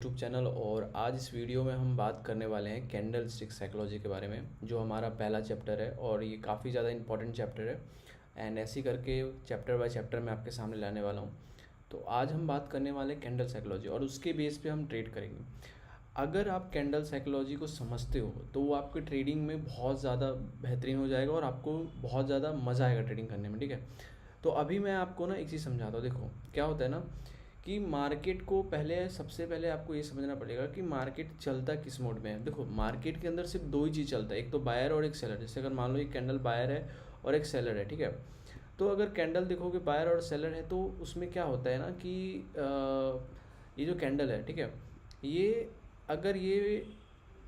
YouTube channel. और आज इस वीडियो में हम बात करने वाले हैं कैंडल स्टिक साइकोलॉजी के बारे में, जो हमारा पहला चैप्टर है और ये काफ़ी ज़्यादा इंपॉर्टेंट चैप्टर है। एंड ऐसे करके चैप्टर बाय चैप्टर मैं आपके सामने लाने वाला हूँ। तो आज हम बात करने वाले हैं कैंडल साइकोलॉजी और उसके बेस पे हम ट्रेड करेंगे। अगर आप कैंडल साइकोलॉजी को समझते हो तो वो आपके ट्रेडिंग में बहुत ज़्यादा बेहतरीन हो जाएगा और आपको बहुत ज़्यादा मज़ा आएगा ट्रेडिंग करने में। ठीक है, तो अभी मैं आपको ना एक चीज़ समझाता हूँ। देखो क्या होता है ना कि मार्केट को सबसे पहले आपको ये समझना पड़ेगा कि मार्केट चलता किस मोड में है। देखो मार्केट के अंदर सिर्फ दो ही चीज़ चलता है, एक तो बायर और एक सेलर। जैसे अगर मान लो एक कैंडल बायर है और एक सेलर है, ठीक है। तो अगर कैंडल देखोगे बायर और सेलर है तो उसमें क्या होता है ना कि ये जो कैंडल है, ठीक है, ये अगर ये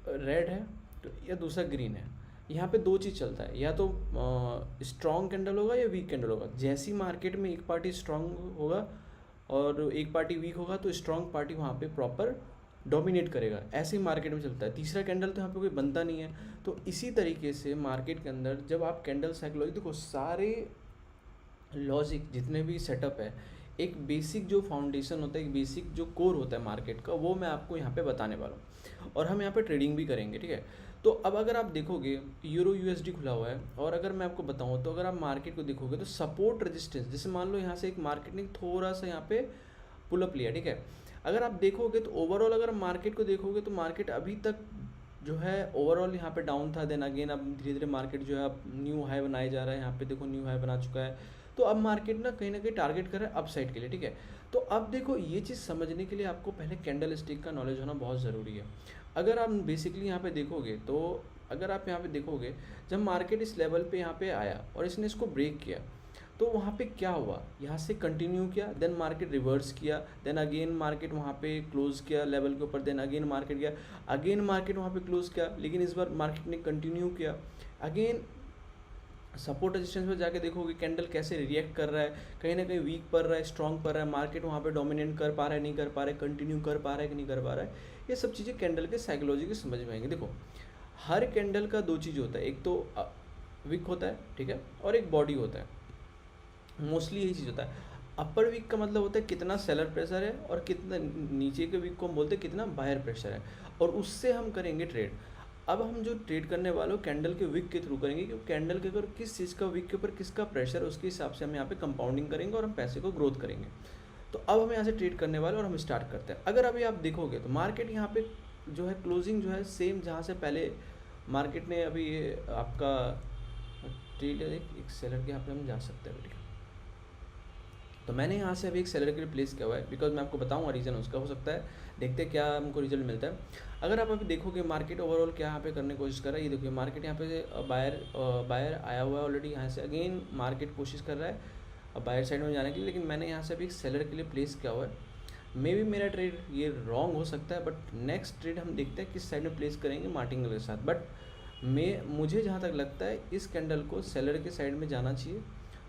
रेड है तो या दूसरा ग्रीन है, यहाँ पे दो चीज़ चलता है, या तो स्ट्रॉन्ग कैंडल होगा या वीक कैंडल होगा। जैसी मार्केट में एक पार्टी स्ट्रॉन्ग होगा और एक पार्टी वीक होगा तो स्ट्रॉन्ग पार्टी वहाँ पे प्रॉपर डोमिनेट करेगा। ऐसे ही मार्केट में चलता है। तीसरा कैंडल तो यहाँ पे कोई बनता नहीं है। तो इसी तरीके से मार्केट के अंदर जब आप कैंडल साइकोलॉजी देखो, सारे लॉजिक जितने भी सेटअप है, एक बेसिक जो फाउंडेशन होता है, एक बेसिक जो कोर होता है मार्केट का, वो मैं आपको यहाँ पे बताने वाला हूँ। और हम यहाँ पे ट्रेडिंग भी करेंगे, ठीक है। तो अब अगर आप देखोगे यूरो यूएसडी खुला हुआ है, और अगर मैं आपको बताऊँ तो अगर आप मार्केट को देखोगे तो सपोर्ट रेजिस्टेंस, जैसे मान लो यहाँ से एक मार्केट ने थोड़ा सा यहाँ पे पुलअप लिया, ठीक है। अगर आप देखोगे तो ओवरऑल अगर मार्केट को देखोगे तो मार्केट अभी तक जो है ओवरऑल यहाँ पे डाउन था। देन अगेन अब धीरे धीरे मार्केट जो है अब न्यू हाई बनाया जा रहा है। यहाँ पे देखो न्यू हाई बना चुका है। तो अब मार्केट ना कहीं टारगेट कर रहा है अपसाइड के लिए, ठीक है। तो अब देखो ये चीज़ समझने के लिए आपको पहले कैंडल स्टिक का नॉलेज होना बहुत ज़रूरी है। अगर आप बेसिकली यहाँ पे देखोगे तो अगर आप यहाँ पे देखोगे, जब मार्केट इस लेवल पे यहाँ पे आया और इसने इसको ब्रेक किया तो वहाँ पे क्या हुआ, यहाँ से कंटिन्यू किया, देन मार्केट रिवर्स किया, देन अगेन मार्केट वहाँ पे क्लोज किया लेवल के ऊपर, देन अगेन मार्केट गया, अगेन मार्केट वहाँ पे क्लोज किया, लेकिन इस बार मार्केट ने कंटिन्यू किया। अगेन सपोर्ट रेजिस्टेंस पर जाके देखोगे कैंडल कैसे रिएक्ट कर रहा है, कहीं ना कहीं वीक पड़ रहा है, स्ट्रॉन्ग पड़ रहा है, मार्केट वहाँ पे डोमिनेट कर पा रहा है, नहीं कर पा रहा है, कंटिन्यू कर पा रहा है कि नहीं कर पा रहा है। ये सब चीज़ें कैंडल के साइकोलॉजी के समझ में आएंगे। देखो हर कैंडल का दो चीज़ होता है, एक तो विक होता है, ठीक है, और एक बॉडी होता है। मोस्टली यही चीज़ होता है। अपर वीक का मतलब होता है कितना सेलर प्रेशर है, और कितना नीचे के वीक को हम बोलते हैं कितना बायर प्रेशर है, और उससे हम करेंगे ट्रेड। अब हम जो ट्रेड करने वाले हो कैंडल के विक के थ्रू करेंगे, क्योंकि कैंडल के ऊपर किस चीज़ का विक के ऊपर किसका प्रेशर, उसके हिसाब से हम यहाँ पे कंपाउंडिंग करेंगे और हम पैसे को ग्रोथ करेंगे। तो अब हम यहाँ से ट्रेड करने वाले और हम स्टार्ट करते हैं। अगर अभी आप देखोगे तो मार्केट यहाँ पे जो है क्लोजिंग जो है सेम जहाँ से पहले मार्केट ने अभी आपका ट्रेड एक सेलर के यहाँ पे हम जा सकते हैं। तो मैंने यहाँ से अभी एक सेलर के लिए प्लेस किया हुआ है, बिकॉज मैं आपको बताऊँगा रीज़न उसका, हो सकता है देखते क्या हमको रिजल्ट मिलता है। अगर आप अभी देखोगे मार्केट ओवरऑल क्या यहाँ पे करने की कोशिश कर रहा है, ये देखिए मार्केट यहाँ पे बायर आया हुआ है ऑलरेडी। यहाँ से अगेन मार्केट कोशिश कर रहा है अब बायर साइड में जाने के लिए, लेकिन मैंने यहाँ से अभी एक सेलर के लिए प्लेस किया हुआ है। मे बी मेरा ट्रेड ये रॉन्ग हो सकता है, बट नेक्स्ट ट्रेड हम देखते हैं किस साइड में प्लेस करेंगे मार्टिंगल के साथ। बट मुझे जहाँ तक लगता है इस कैंडल को सेलर के साइड में जाना चाहिए,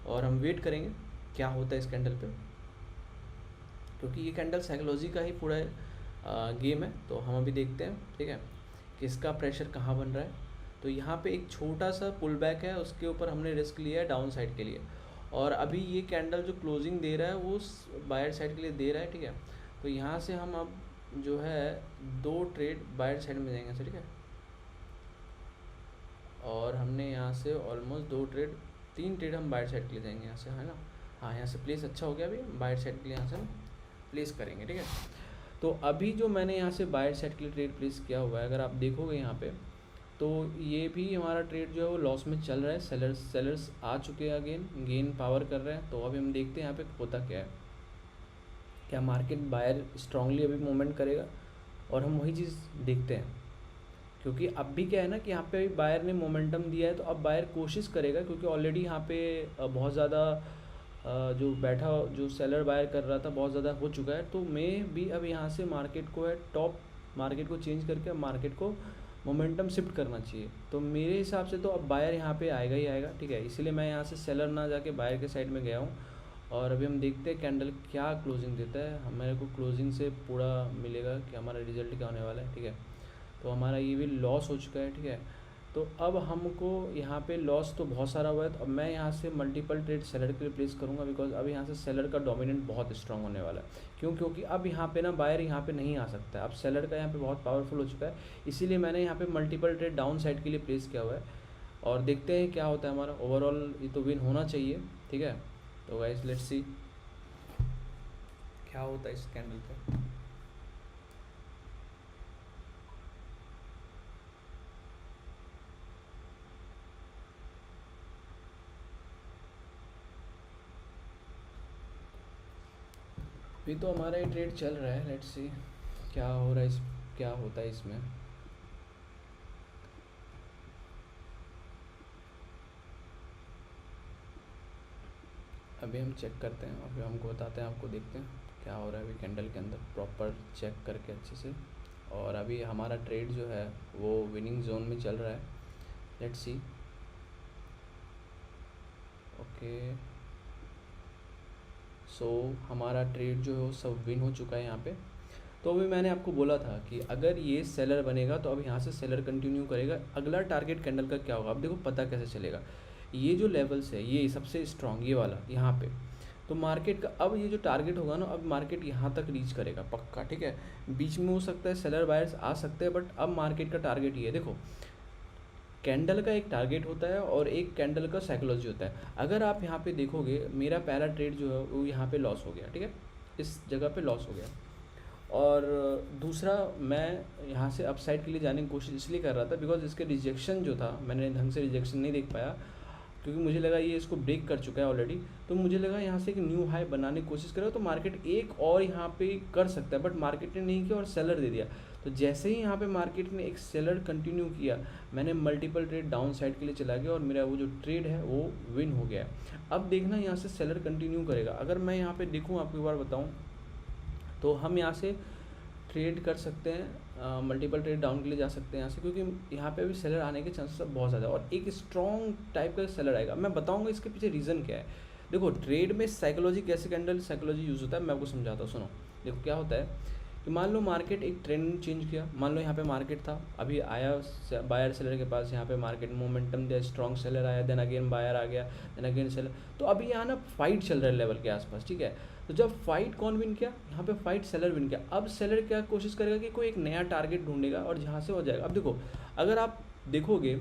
और हम वेट करेंगे क्या होता है इस कैंडल पे, क्योंकि ये कैंडल साइकोलॉजी का ही पूरा गेम है। तो हम अभी देखते हैं, ठीक है, कि इसका प्रेशर कहाँ बन रहा है। तो यहाँ पे एक छोटा सा पुल बैक है, उसके ऊपर हमने रिस्क लिया है डाउन साइड के लिए, और अभी ये कैंडल जो क्लोजिंग दे रहा है वो बायर साइड के लिए दे रहा है, ठीक है। तो यहाँ से हम अब जो है दो ट्रेड बायर साइड में जाएंगे, ठीक है। और हमने यहाँ से ऑलमोस्ट तीन ट्रेड हम बायर साइड के लिए जाएंगे यहाँ से, है ना। हाँ, यहाँ से प्लेस अच्छा हो गया। अभी बायर साइड के लिए यहाँ से हम प्लेस करेंगे, ठीक है। तो अभी जो मैंने यहाँ से बायर साइड के लिए ट्रेड प्लेस किया हुआ है, अगर आप देखोगे यहाँ पे तो ये भी हमारा ट्रेड जो है वो लॉस में चल रहा है। सेलर्स आ चुके हैं, अगेन गेन पावर कर रहे हैं। तो अभी हम देखते हैं यहाँ पे होता क्या है, क्या मार्केट बायर स्ट्रांगली अभी मूवमेंट करेगा, और हम वही चीज़ देखते हैं। क्योंकि अब भी क्या है ना कि यहाँ पे बायर ने मोमेंटम दिया है, तो अब बायर कोशिश करेगा, क्योंकि ऑलरेडी यहाँ पे बहुत ज़्यादा जो सेलर बायर कर रहा था बहुत ज़्यादा हो चुका है। तो मैं भी अब यहाँ से मार्केट को है टॉप मार्केट को चेंज करके अब मार्केट को मोमेंटम शिफ्ट करना चाहिए। तो मेरे हिसाब से तो अब बायर यहाँ पे आएगा ही आएगा, ठीक है। इसीलिए मैं यहाँ से सेलर ना जाके बायर के साइड में गया हूँ। और अभी हम देखते हैं कैंडल क्या क्लोजिंग देता है। हमारे को क्लोजिंग से पूरा मिलेगा कि हमारा रिजल्ट क्या होने वाला है, ठीक है। तो हमारा ये भी लॉस हो चुका है, ठीक है। तो अब हमको यहाँ पे लॉस तो बहुत सारा हुआ है, तो अब मैं यहाँ से मल्टीपल ट्रेड सेलर के लिए प्लेस करूँगा, बिकॉज अब यहाँ से सेलर का डोमिनेंट बहुत स्ट्रांग होने वाला है। क्यों? क्योंकि अब यहाँ पे ना बायर यहाँ पे नहीं आ सकता है, अब सेलर का यहाँ पे बहुत पावरफुल हो चुका है, इसीलिए मैंने यहाँ पे मल्टीपल ट्रेड डाउन साइड के लिए प्लेस किया हुआ है। और देखते हैं क्या होता है हमारा। ओवरऑल ये तो विन होना चाहिए, ठीक है। तो गाइस लेट्स सी क्या होता है इस कैंडल पे। अभी तो हमारा ये ट्रेड चल रहा है, लेट्स सी क्या हो रहा है क्या होता है इसमें। अभी हम चेक करते हैं और फिर हमको बताते हैं, आपको देखते हैं क्या हो रहा है अभी कैंडल के अंदर, प्रॉपर चेक करके अच्छे से। और अभी हमारा ट्रेड जो है वो विनिंग जोन में चल रहा है, लेट्स सी। ओके, सो हमारा ट्रेड जो है वो सब विन हो चुका है यहाँ पे। तो अभी मैंने आपको बोला था कि अगर ये सेलर बनेगा तो अब यहाँ से सेलर कंटिन्यू करेगा, अगला टारगेट कैंडल का क्या होगा अब देखो पता कैसे चलेगा। ये जो लेवल्स है ये सबसे स्ट्रॉन्ग ये वाला यहाँ पे, तो मार्केट का अब ये जो टारगेट होगा ना, अब मार्केट यहाँ तक रीच करेगा पक्का, ठीक है। बीच में हो सकता है सेलर बायर्स आ सकते हैं, बट अब मार्केट का टारगेट ये है। देखो कैंडल का एक टारगेट होता है और एक कैंडल का साइकोलॉजी होता है। अगर आप यहाँ पे देखोगे मेरा पहला ट्रेड जो है वो यहाँ पे लॉस हो गया, ठीक है, इस जगह पे लॉस हो गया। और दूसरा मैं यहाँ से अपसाइड के लिए जाने की कोशिश इसलिए कर रहा था बिकॉज इसके रिजेक्शन जो था मैंने ढंग से रिजेक्शन नहीं देख पाया, क्योंकि मुझे लगा ये इसको ब्रेक कर चुका है ऑलरेडी। तो मुझे लगा यहाँ से एक न्यू हाई बनाने की कोशिश करेगा तो मार्केट एक और यहाँ पे कर सकता है, बट मार्केट ने नहीं किया और सेलर दे दिया। तो जैसे ही यहाँ पे मार्केट ने एक सेलर कंटिन्यू किया, मैंने मल्टीपल ट्रेड डाउन साइड के लिए चला गया और मेरा वो जो ट्रेड है वो विन हो गया। अब देखना यहाँ से सेलर कंटिन्यू करेगा। अगर मैं यहाँ पे देखूँ, आपको एक बार बताऊँ, तो हम यहाँ से ट्रेड कर सकते हैं, मल्टीपल ट्रेड डाउन के लिए जा सकते हैं यहाँ से, क्योंकि यहाँ पे अभी सेलर आने के चांसेस बहुत ज़्यादा और एक स्ट्रॉन्ग टाइप का सेलर आएगा। मैं बताऊँगा इसके पीछे रीज़न क्या है। देखो ट्रेड में साइकोलॉजी कैसे, कैंडल साइकोलॉजी यूज़ होता है, मैं आपको समझाता हूँ, सुनो। देखो क्या होता है कि मान लो मार्केट एक ट्रेंड चेंज किया, मान लो यहाँ पे मार्केट था, अभी आया बायर सेलर के पास, यहाँ पे मार्केट मोमेंटम दिया, स्ट्रॉन्ग सेलर आया, देन अगेन बायर आ गया, देन अगेन सेलर। तो अभी यहाँ ना फाइट चल रहा है लेवल के आसपास, ठीक है। तो जब फाइट कौन विन किया, यहाँ पे फाइट सेलर विन किया। अब सेलर क्या कोशिश करेगा कि कोई एक नया टारगेट ढूंढेगा और जहाँ से हो जाएगा। अब देखो अगर आप देखोगे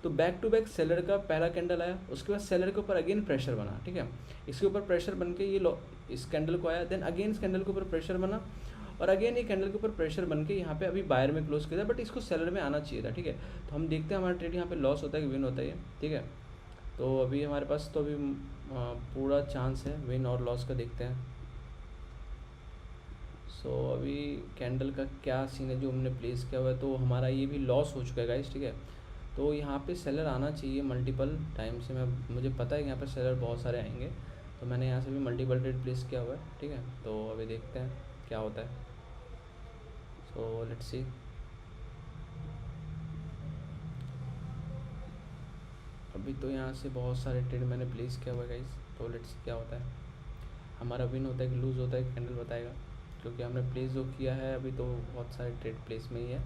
तो बैक टू बैक सेलर का पहला कैंडल आया, उसके बाद सेलर के ऊपर अगेन प्रेशर बना, ठीक है, इसके ऊपर प्रेशर बन के ये इस कैंडल को आया, देन अगेन इस कैंडल के ऊपर प्रेशर बना और अगेन ये कैंडल के ऊपर प्रेशर बन के यहाँ पे अभी बायर में क्लोज किया था, बट इसको सेलर में आना चाहिए था, ठीक है। तो हम देखते हैं हमारा ट्रेड यहाँ पे लॉस होता है कि विन होता है, ठीक है। तो अभी हमारे पास तो अभी पूरा चांस है विन और लॉस का, देखते हैं। सो अभी कैंडल का क्या सीन है जो हमने प्लेस किया हुआ है, तो हमारा ये भी लॉस हो चुका है गाइस, ठीक है। तो यहाँ पे सेलर आना चाहिए मल्टीपल टाइम से, मुझे पता है कि यहाँ पे सेलर बहुत सारे आएंगे, तो मैंने यहाँ से भी मल्टीपल ट्रेड प्लेस किया हुआ है, ठीक है। तो अभी देखते हैं क्या होता है। So let's see. अभी तो यहाँ से बहुत सारे ट्रेड मैंने प्लेस किया हुआ है गाइस, तो लेट्स सी क्या होता है। हमारा विन होता है कि लूज़ होता है कैंडल बताएगा, क्योंकि हमने प्लेस जो किया है अभी तो बहुत सारे ट्रेड प्लेस में ही है।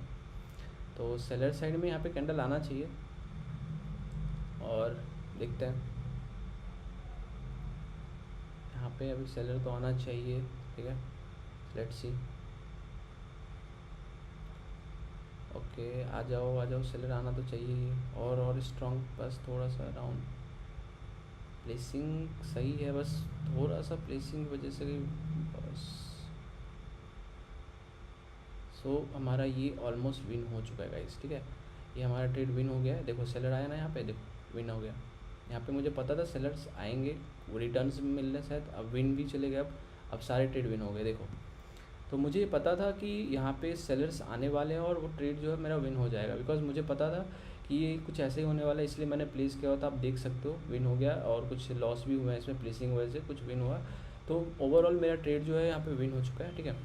तो सेलर साइड में यहाँ पे कैंडल आना चाहिए और देखते हैं यहाँ पे अभी सेलर तो आना चाहिए, ठीक है, लेट्स सी। ओके आ जाओ सेलर आना तो चाहिए ही, और स्ट्रॉन्ग, बस थोड़ा सा राउंड प्लेसिंग सही है, बस थोड़ा सा प्लेसिंग की वजह से बस। सो हमारा ये ऑलमोस्ट विन हो चुका है गाइस, ठीक है। ये हमारा ट्रेड विन हो गया है। देखो सेलर आया ना यहाँ पे, देखो विन हो गया। यहाँ पे मुझे पता था सेलर्स आएंगे, वो रिटर्न्स भी मिल रहे शायद, अब विन भी चले गए। अब सारे ट्रेड विन हो गए देखो। तो मुझे पता था कि यहाँ पे सेलर्स आने वाले हैं और वो ट्रेड जो है मेरा विन हो जाएगा, बिकॉज मुझे पता था कि ये कुछ ऐसे ही होने वाला है, इसलिए मैंने प्लेस किया हुआ था। आप देख सकते हो विन हो गया और कुछ लॉस भी हुआ है इसमें, प्लेसिंग वजह से कुछ विन हुआ। तो ओवरऑल मेरा ट्रेड जो है यहाँ पे विन हो चुका है, ठीक है।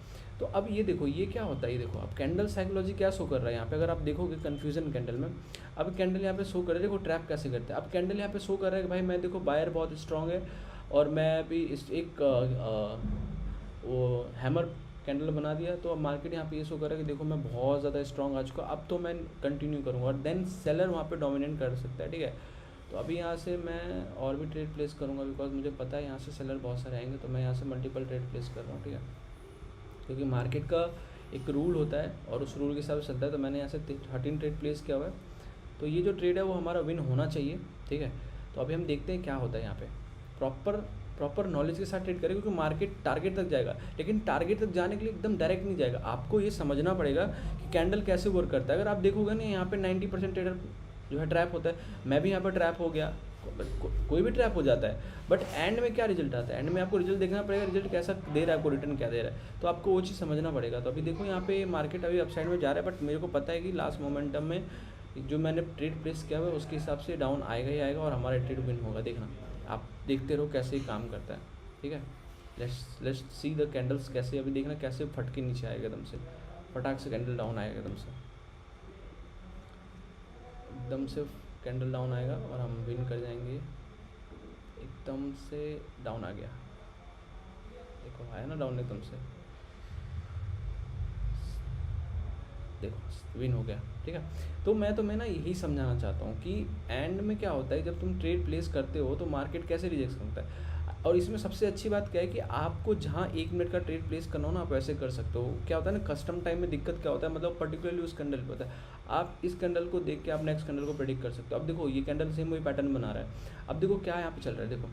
तो अब ये देखो ये क्या होता है, ये देखो अब कैंडल साइकोलॉजी क्या शो कर रहा है यहाँ पे। अगर आप देखोगे कन्फ्यूजन कैंडल में, अब कैंडल यहाँ पे शो कर रहा है, देखो ट्रैप कैसे करते हैं। अब कैंडल यहाँ पे शो कर रहा है कि भाई मैं देखो बायर बहुत स्ट्रॉन्ग है और मैं अभी इस एक वो हैमर कैंडल बना दिया, तो अब मार्केट यहाँ पे ये शो कर रहा है कि देखो मैं बहुत ज़्यादा स्ट्रॉन्ग आ चुका, अब तो मैं कंटिन्यू करूँगा, और देन सेलर वहाँ पे डोमिनेट कर सकता है, ठीक है। तो अभी यहाँ से मैं और भी ट्रेड प्लेस करूँगा, बिकॉज मुझे पता है यहाँ से सेलर बहुत सारे आएंगे, तो मैं यहाँ से मल्टीपल ट्रेड प्लेस कर रहा हूँ, ठीक है। क्योंकि मार्केट का एक रूल होता है और उस रूल के हिसाब से चलता है, तो मैंने यहाँ से 13 ट्रेड प्लेस किया हुआ है। तो ये जो ट्रेड है वो हमारा विन होना चाहिए, ठीक है। तो अभी हम देखते हैं क्या होता है यहाँ पे। प्रॉपर नॉलेज के साथ ट्रेड करें, क्योंकि मार्केट टारगेट तक जाएगा, लेकिन टारगेट तक जाने के लिए एकदम डायरेक्ट नहीं जाएगा। आपको ये समझना पड़ेगा कि कैंडल कैसे वर्क करता है। अगर आप देखोगे ना, यहाँ पे 90% ट्रेडर जो है ट्रैप होता है, मैं भी यहाँ पर ट्रैप हो गया, कोई भी ट्रैप हो जाता है, बट एंड में क्या रिजल्ट आता है, एंड में आपको रिजल्ट देखना पड़ेगा, रिजल्ट कैसा दे रहा है, आपको रिटर्न क्या दे रहा है, तो आपको वो चीज़ समझना पड़ेगा। तो अभी देखो यहाँ पे मार्केट अभी अपसाइड में जा रहा है, बट मेरे को पता है कि लास्ट मोमेंटम में जो मैंने ट्रेड प्लेस किया हुआ है उसके हिसाब से डाउन आएगा ही आएगा, और हमारा ट्रेड विन होगा। देखना, आप देखते रहो कैसे ही काम करता है, ठीक है। लेट्स सी द कैंडल्स कैसे, अभी देखना कैसे फट के नीचे आएगा एकदम से, फटाक से कैंडल डाउन आएगा एकदम से कैंडल डाउन आएगा और हम विन कर जाएंगे। एकदम से डाउन आ गया, देखो आया ना डाउन एकदम से, देखो विन हो गया, ठीक है। तो मैं ना यही समझाना चाहता हूँ कि एंड में क्या होता है, जब तुम ट्रेड प्लेस करते हो तो मार्केट कैसे रिजेक्ट करता है। और इसमें सबसे अच्छी बात क्या है कि आपको जहाँ 1 मिनट का ट्रेड प्लेस करना हो ना, आप वैसे कर सकते हो। क्या होता है ना, कस्टम टाइम में दिक्कत क्या होता है, मतलब पर्टिकुलरली उस कैंडल पे होता है। आप इस कैंडल को देख के आप नेक्स्ट कैंडल को प्रेडिक्ट कर सकते हो। अब देखो ये कैंडल सेम वही पैटर्न बना रहा है। अब देखो क्या यहाँ पे चल रहा है, देखो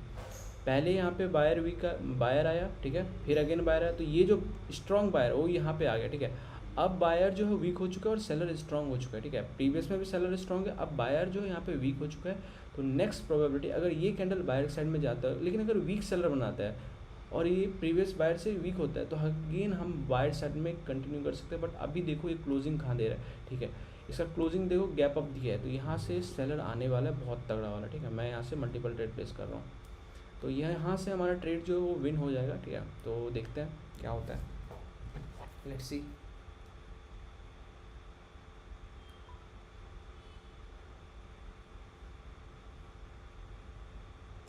पहले यहाँ पे बायर आया, ठीक है, फिर अगेन बायर आया, तो ये जो स्ट्रॉन्ग बायर वो यहाँ पे आ गया, ठीक है। अब बायर जो है वीक हो चुका है और सेलर स्ट्रांग हो चुका है, ठीक है। प्रीवियस में भी सेलर स्ट्रांग है, अब बायर जो है यहाँ पे वीक हो चुका है। तो नेक्स्ट प्रोबेबिलिटी, अगर ये कैंडल बायर साइड में जाता है, लेकिन अगर वीक सेलर बनाता है और ये प्रीवियस बायर से वीक होता है, तो अगेन हम बायर साइड में कंटिन्यू कर सकते हैं। बट अभी देखो ये क्लोजिंग कहाँ दे रहा है, ठीक है, इसका क्लोजिंग देखो गैप अप दिया है, तो यहाँ से सेलर आने वाला है बहुत तगड़ा वाला, ठीक है। मैं यहाँ से मल्टीपल ट्रेड प्लेस कर रहा हूँ, तो यहाँ से हमारा ट्रेड जो है वो विन हो जाएगा, ठीक है। तो देखते हैं क्या होता है, लेट्स सी।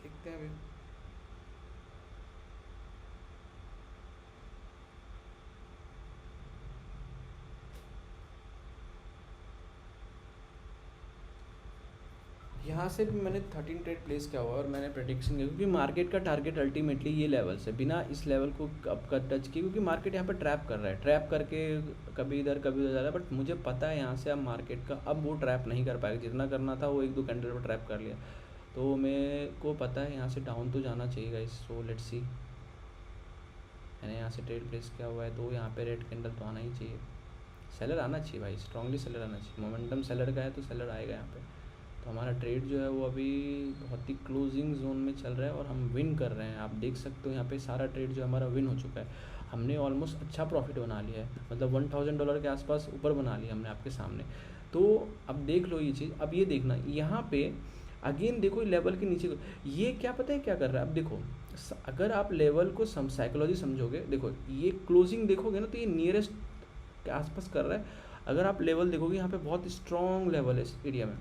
देखते हैं अभी। यहाँ से भी मैंने 13 ट्रेड प्लेस किया हुआ है और मैंने प्रेडिक्शन किया, क्योंकि मार्केट का टारगेट अल्टीमेटली ये लेवल से, बिना इस लेवल को अब का टच किए, क्योंकि मार्केट यहाँ पर ट्रैप कर रहा है, ट्रैप करके कभी इधर कभी उधर जा रहा है। बट मुझे पता है यहाँ से अब मार्केट का अब वो ट्रैप नहीं कर पाएगा, जितना करना था वो 1-2 कैंडल पर ट्रैप कर लिया। तो मेरे को पता है यहाँ से डाउन तो जाना चाहिए गाइस। सो लेट्स सी, मैंने यहाँ से ट्रेड प्लेस किया हुआ है, तो यहाँ पे रेड कैंडल तो आना ही चाहिए, सेलर आना चाहिए भाई, स्ट्रांगली सेलर आना चाहिए। मोमेंटम सेलर का है तो सेलर आएगा यहाँ पे। तो हमारा ट्रेड जो है वो अभी बहुत ही क्लोजिंग जोन में चल रहा है और हम विन कर रहे हैं। आप देख सकते हो यहाँ पे सारा ट्रेड जो हमारा विन हो चुका है, हमने ऑलमोस्ट अच्छा प्रॉफिट बना लिया है, मतलब $1000 के आसपास ऊपर बना लिया हमने आपके सामने। तो अब देख लो ये चीज़, अब ये देखना यहाँ पे अगेन देखो लेवल के नीचे ये क्या पता है क्या कर रहा है। अब देखो अगर आप लेवल को साइकोलॉजी समझोगे, देखो ये क्लोजिंग देखोगे ना, तो ये नियरेस्ट के आसपास कर रहा है। अगर आप लेवल देखोगे यहाँ पे बहुत स्ट्रॉन्ग लेवल है इस एरिया में,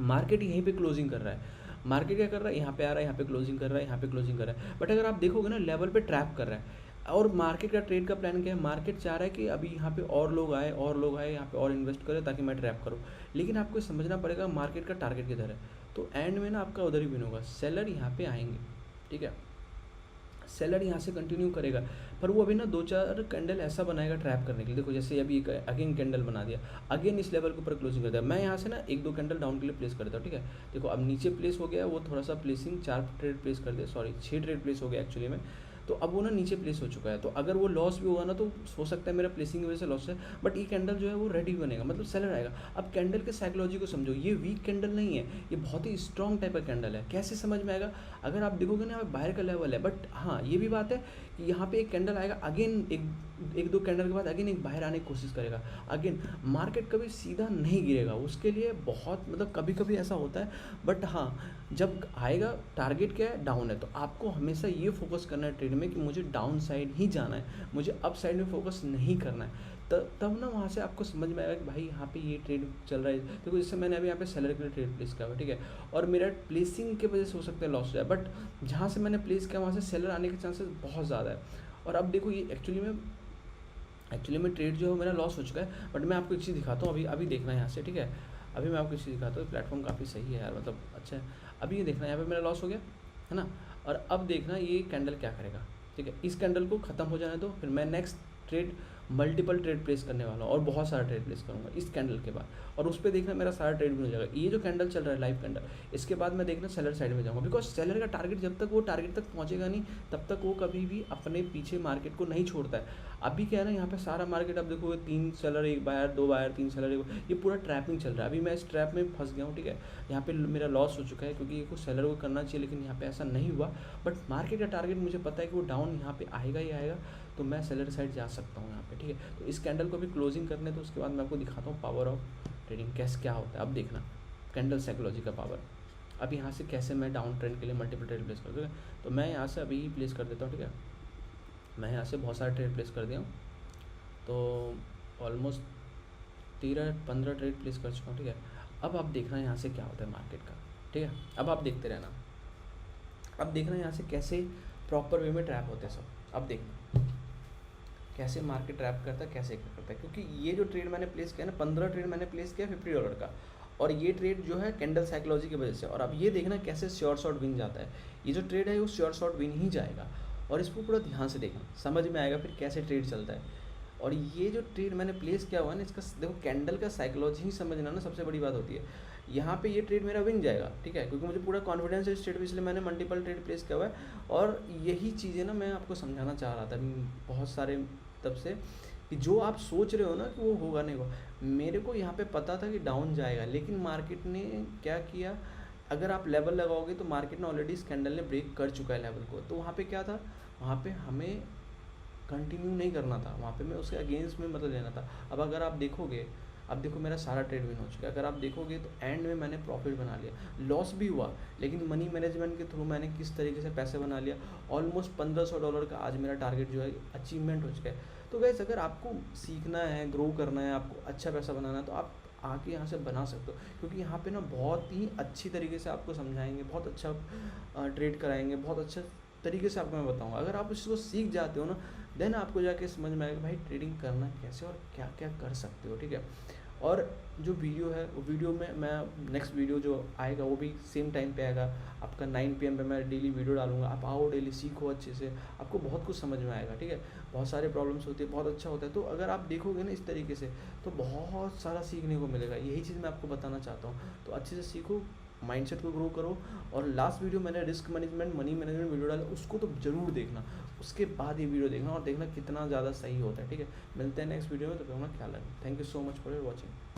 मार्केट यहीं पे क्लोजिंग कर रहा है। मार्केट क्या कर रहा है, यहाँ पे आ रहा है, यहाँ पे क्लोजिंग कर रहा है, यहाँ पे क्लोजिंग कर रहा है। बट अगर आप देखोगे ना, लेवल पे ट्रैप कर रहा है। और मार्केट का ट्रेड का प्लान क्या है, मार्केट चाह रहा है कि अभी यहाँ पे और लोग आए यहाँ पे और इन्वेस्ट करें ताकि मैं ट्रैप करूँ। लेकिन आपको समझना पड़ेगा मार्केट का टारगेट किधर है, तो एंड में ना आपका उधर ही विन होगा। सेलर यहाँ पे आएंगे, ठीक है, सेलर यहाँ से कंटिन्यू करेगा, पर वो अभी ना 2-4 कैंडल ऐसा बनाएगा ट्रैप करने के लिए। देखो जैसे अभी अगेन कैंडल बना दिया, अगेन इस लेवल के ऊपर क्लोजिंग कर दिया। मैं यहाँ से ना 1-2 कैंडल डाउन के लिए प्लेस कर देता हूँ, ठीक है। देखो अब नीचे प्लेस हो गया, वो थोड़ा सा प्लेसिंग 4 ट्रेड प्लेस कर दिया, सॉरी 6 ट्रेड प्लेस हो गया एक्चुअली में। तो अब वो ना नीचे प्लेस हो चुका है, तो अगर वो लॉस भी हुआ ना, तो हो सकता है मेरा प्लेसिंग की वजह से लॉस है, बट ये कैंडल जो है वो रेडी बनेगा, मतलब सेलर आएगा। अब कैंडल के साइकोलॉजी को समझो, ये वीक कैंडल नहीं है, ये बहुत ही स्ट्रॉन्ग टाइप का कैंडल है। कैसे समझ में आएगा, अगर आप देखोगे ना बाहर का लेवल है, बट हाँ ये भी बात है कि यहाँ पे एक कैंडल आएगा, अगेन एक दो कैंडल के बाद अगेन एक बाहर आने की कोशिश करेगा। अगेन मार्केट कभी सीधा नहीं गिरेगा, उसके लिए बहुत मतलब कभी कभी ऐसा होता है, बट हाँ जब आएगा टारगेट क्या है, डाउन है, तो आपको हमेशा ये फोकस करना है ट्रेड में कि मुझे डाउन साइड ही जाना है, मुझे अप साइड में फोकस नहीं करना है। तब ना वहाँ से आपको समझ में आएगा कि भाई यहाँ पे ये ट्रेड चल रहा है। देखो जैसे मैंने अभी यहाँ पे सेलर के लिए ट्रेड प्लेस किया हुआ, ठीक है, और मेरा प्लेसिंग की वजह से हो सकता है लॉस हो जाए, बट जहाँ से मैंने प्लेस किया वहाँ से सेलर आने के चांसेस बहुत ज़्यादा है। और अब देखो ये एक्चुअली में एक्चुअली में ट्रेड जो है मेरा लॉस हो चुका है, बट मैं आपको एक चीज़ दिखाता हूँ, अभी अभी देखना है यहाँ से, ठीक है। अभी मैं आपको एक चीज़ दिखाता हूँ, प्लेटफॉर्म काफ़ी सही है यार, मतलब अच्छा है। अभी ये देखना, यहाँ पे मेरा लॉस हो गया है ना, और अब देखना ये कैंडल क्या करेगा, ठीक है। इस कैंडल को ख़त्म हो जाने दो, फिर मैं next trade multiple trade place करने वाला हूँ और बहुत सारा ट्रेड प्लेस करूँगा इस कैंडल के बाद, और उस पर देखना मेरा सारा ट्रेड भी हो जाएगा। ये जो कैंडल चल रहा है लाइव कैंडल, इसके बाद मैं देखना सेलर साइड में जाऊँगा, बिकॉज सेलर का टारगेट जब तक वो टारगेट तक पहुँचेगा नहीं, तब तक वो कभी भी अपने पीछे मार्केट को नहीं छोड़ता है। अभी क्या है ना, यहाँ पे सारा मार्केट आप देखोगे 3 सेलर 1 बायर 2 बायर 3 सेलर 1, ये पूरा ट्रैपिंग चल रहा है। अभी मैं इस ट्रैप में फंस गया हूँ, ठीक है। यहाँ पे मेरा लॉस हो चुका है क्योंकि ये को सेलर को करना चाहिए, लेकिन यहाँ पे ऐसा नहीं हुआ। बट मार्केट का टारगेट मुझे पता है कि वो डाउन यहाँ पे आएगा ही आएगा, तो मैं सेलर साइड जा सकता हूँ यहाँ पे, ठीक है। तो इस कैंडल को भी क्लोजिंग करने, तो उसके बाद मैं आपको दिखाता हूँ पावर ऑफ ट्रेडिंग कैसे क्या होता है। अब देखना कैंडल साइकोलॉजी का पावर। अब यहाँ से कैसे मैं डाउन ट्रेंड के लिए मल्टीपल ट्रेड प्लेस कर दूँगा, तो मैं यहाँ से अभी प्लेस कर देता हूँ, ठीक है। मैं यहाँ से बहुत सारे ट्रेड प्लेस कर दिया हूँ, तो ऑलमोस्ट 13-15 ट्रेड प्लेस कर चुका हूँ, ठीक है। अब आप देखना यहाँ से क्या होता है मार्केट का, ठीक है। अब आप देखते रहना, अब देखना यहाँ से कैसे प्रॉपर वे में ट्रैप होते हैं सब। अब देखना कैसे मार्केट ट्रैप करता है, कैसे क्या करता है, क्योंकि ये जो ट्रेड मैंने प्लेस किया ना, 15 ट्रेड मैंने प्लेस किया $50 का, और ये ट्रेड जो है कैंडल साइकोलॉजी की वजह से। और अब ये देखना कैसे श्योर शॉर्ट विन जाता है। ये जो ट्रेड है वो श्योर शॉर्ट विन ही जाएगा, और इसको पूरा ध्यान से देखना, समझ में आएगा फिर कैसे ट्रेड चलता है। और ये जो ट्रेड मैंने प्लेस किया हुआ है ना, इसका देखो कैंडल का साइकोलॉजी ही समझना ना सबसे बड़ी बात होती है। यहाँ पे ये ट्रेड मेरा विन जाएगा, ठीक है, क्योंकि मुझे पूरा कॉन्फिडेंस है इस ट्रेड पे, इसलिए मैंने मल्टीपल ट्रेड प्लेस किया हुआ है। और यही चीज़ें ना मैं आपको समझाना चाह रहा था बहुत सारे तब से, कि जो आप सोच रहे हो ना कि वो होगा नहीं होगा, मेरे को यहाँ पे पता था कि डाउन जाएगा, लेकिन मार्केट ने क्या किया, अगर आप लेवल लगाओगे तो मार्केट ने ऑलरेडी इस कैंडल ने ब्रेक कर चुका है लेवल को, तो वहाँ पे क्या था, वहाँ पे हमें कंटिन्यू नहीं करना था, वहाँ पे मैं उसके अगेंस्ट में मतलब लेना था। अब अगर आप देखोगे, अब देखो मेरा सारा ट्रेड विन हो चुका है, अगर आप देखोगे तो एंड में मैंने प्रॉफिट बना लिया, लॉस भी हुआ, लेकिन मनी मैनेजमेंट के थ्रू मैंने किस तरीके से पैसे बना लिया, ऑलमोस्ट $1500 का आज मेरा टारगेट जो है अचीवमेंट हो चुका है। तो गाइस अगर आपको सीखना है, ग्रो करना है, आपको अच्छा पैसा बनाना है, तो आप आके यहाँ से बना सकते हो, क्योंकि यहाँ पे ना बहुत ही अच्छी तरीके से आपको समझाएंगे, बहुत अच्छा ट्रेड कराएंगे, बहुत अच्छा तरीके से आपको मैं बताऊँगा। अगर आप इसको सीख जाते हो ना, देन आपको जाके समझ में आएगा भाई ट्रेडिंग करना कैसे और क्या क्या कर सकते हो, ठीक है। और जो वीडियो है वो वीडियो में मैं नेक्स्ट वीडियो जो आएगा वो भी सेम टाइम पे आएगा, आपका 9 PM पे मैं डेली वीडियो डालूंगा। आप आओ डेली, सीखो अच्छे से, आपको बहुत कुछ समझ में आएगा, ठीक है। बहुत सारे प्रॉब्लम्स होती है, बहुत अच्छा होता है, तो अगर आप देखोगे ना इस तरीके से तो बहुत सारा सीखने को मिलेगा। यही चीज़ मैं आपको बताना चाहता हूँ, तो अच्छे से सीखो, माइंडसेट को ग्रो करो। और लास्ट वीडियो मैंने risk management, money management video डाला, उसको तो ज़रूर देखना, उसके बाद ये वीडियो देखना और देखना कितना ज़्यादा सही होता है, ठीक है। मिलते हैं नेक्स्ट वीडियो में, तो अपना ख्याल रखना। Thank you so much for your watching.